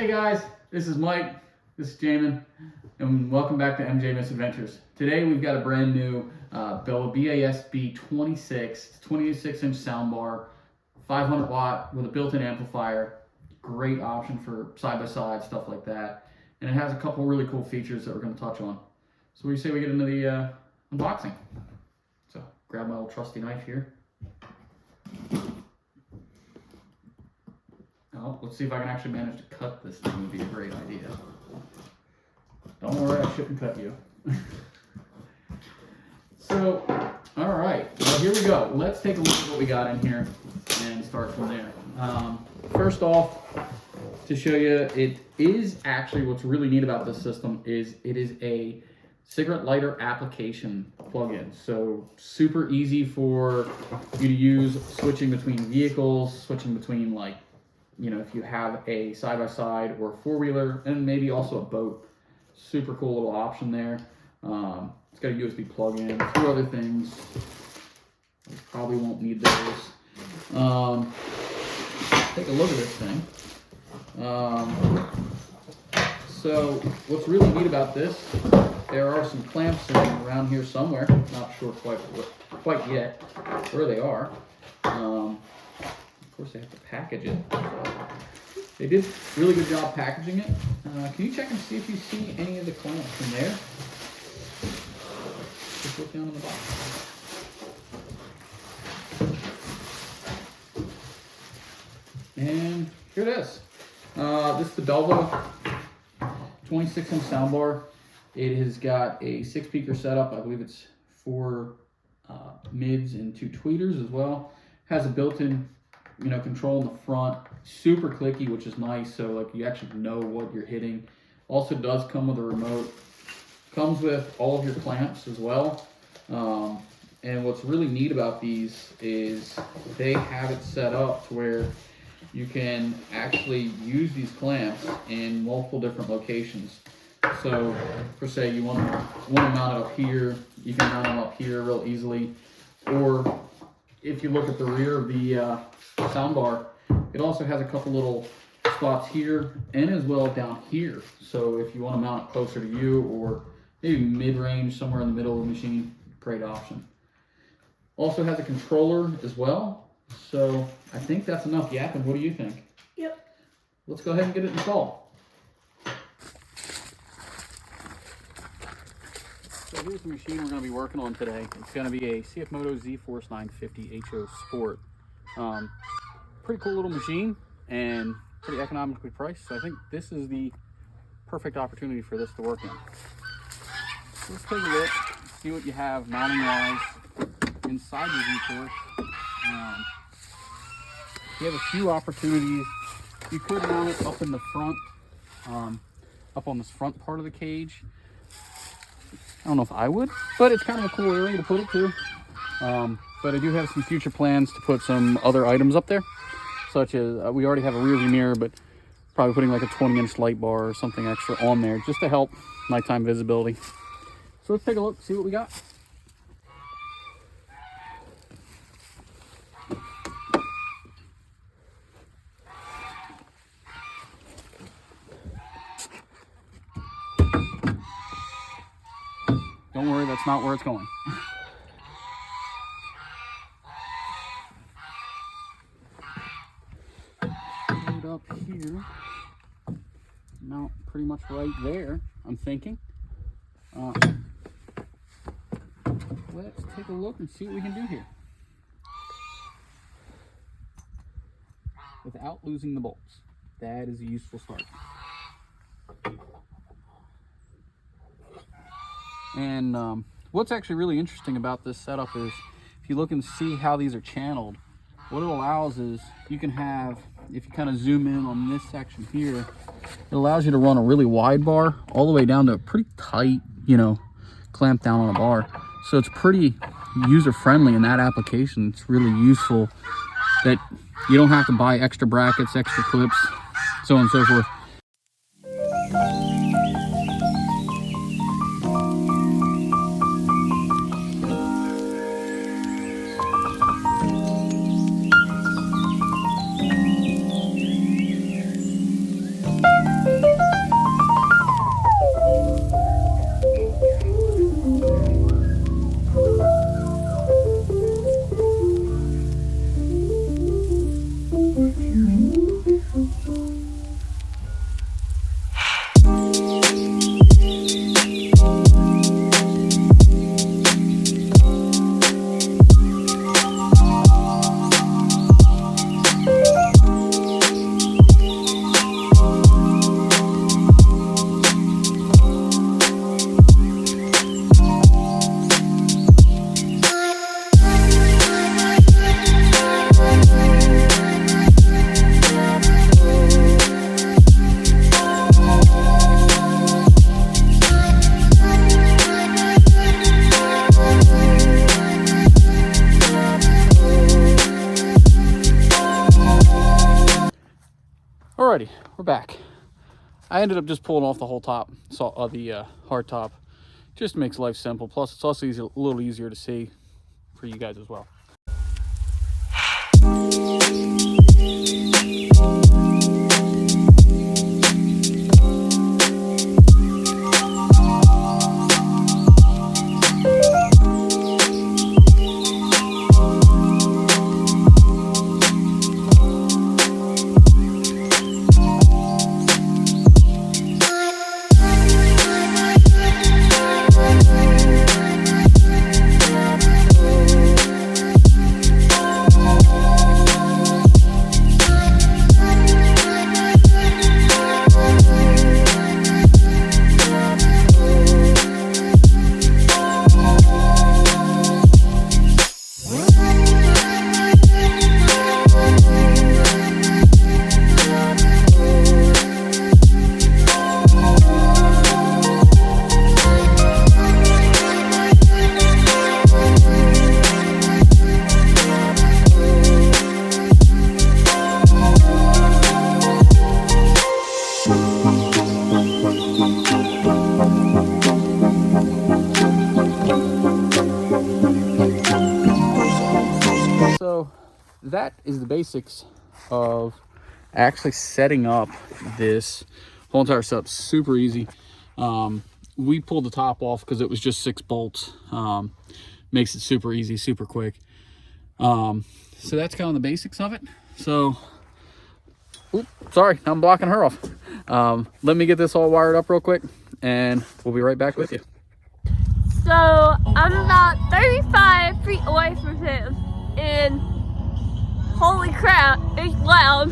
Hey guys, this is Mike, this is Jamin, and welcome back to MJ Misadventures. Today we've got a brand new Belva BASB26, 26-inch soundbar, 500 watt with a built-in amplifier. Great option for side-by-side, stuff like that. And it has a couple really cool features that we're going to touch on. So we say we get into the unboxing. So grab my old trusty knife here. Oh, let's see if I can actually manage to cut this thing. Would be a great idea. Don't worry, I shouldn't cut you. So, all right, well, here we go. Let's take a look at what we got in here and start from there. First off, to show you, it is actually, what's really neat about this system is it is a cigarette lighter application plug-in. So super easy for you to use, switching between vehicles, switching between, like, you know, if you have a side-by-side or a four-wheeler, and maybe also a boat. Super cool little option there. It's got a USB plug-in, a few other things. You probably won't need those. Take a look at this thing. So what's really neat about this, there are some clamps sitting around here somewhere. Not sure quite yet where they are. Of course, they have to package it. They did a really good job packaging it. Can you check and see if you see any of the clamps in there? Just look down on the box. And here it is. This is the Belva 26-inch soundbar. It has got a 6-speaker setup. I believe it's 4 mids and 2 tweeters as well. Has a built-in control in the front. Super clicky, which is nice, so like you actually know what you're hitting. Also does come with a remote. Comes with all of your clamps as well. And what's really neat about these is they have it set up to where you can actually use these clamps in multiple different locations. So per se, you want to mount it up here, you can mount them up here real easily. Or if you look at the rear of the soundbar, it also has a couple little spots here and as well down here. So if you want to mount it closer to you or maybe mid-range, somewhere in the middle of the machine, great option. Also has a controller as well. So I think that's enough yapping. What do you think? Yep. Let's go ahead and get it installed. So here's the machine we're going to be working on today. It's going to be a CFMoto Z-Force 950 HO Sport. Pretty cool little machine and pretty economically priced. So I think this is the perfect opportunity for this to work in. So let's take a look, see what you have mounting wise inside the Z-Force. You have a few opportunities. You could mount it up in the front, up on this front part of the cage. I don't know if I would, but it's kind of a cool area to put it to. But I do have some future plans to put some other items up there, such as we already have a rear view mirror, but probably putting like a 20-inch light bar or something extra on there just to help nighttime visibility. So let's take a look, see what we got. Don't worry, that's not where it's going. Right up here, mount pretty much right there, I'm thinking. Let's take a look and see what we can do here without losing the bolts. That is a useful start. And what's actually really interesting about this setup is if you look and see how these are channeled, what it allows is you can have, if you kind of zoom in on this section here, it allows you to run a really wide bar all the way down to a pretty tight, clamp down on a bar. So it's pretty user-friendly in that application. It's really useful that you don't have to buy extra brackets, extra clips, so on and so forth. back. I ended up just pulling off the whole top, so the hard top. Just makes life simple. Plus, it's also a little easier to see for you guys as well. So that is the basics of actually setting up this whole entire setup. Super easy. We pulled the top off because it was just 6 bolts. Makes it super easy, super quick. So that's kind of the basics of it. So, sorry, I'm blocking her off. Let me get this all wired up real quick, and we'll be right back with you. So I'm about 35 feet away from him, and holy crap, it's loud.